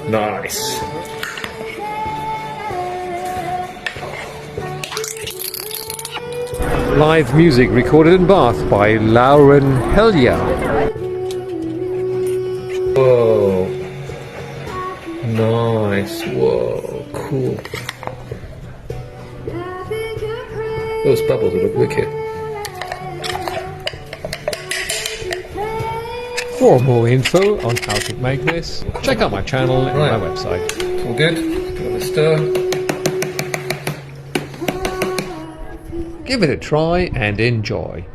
Nice. Live music recorded in Bath by Lauren Hellier. Whoa. Nice. Whoa. Cool. Those bubbles look wicked. For more info on how to make this, check out my channel and my website. All good. Give it a stir. Give it a try and enjoy.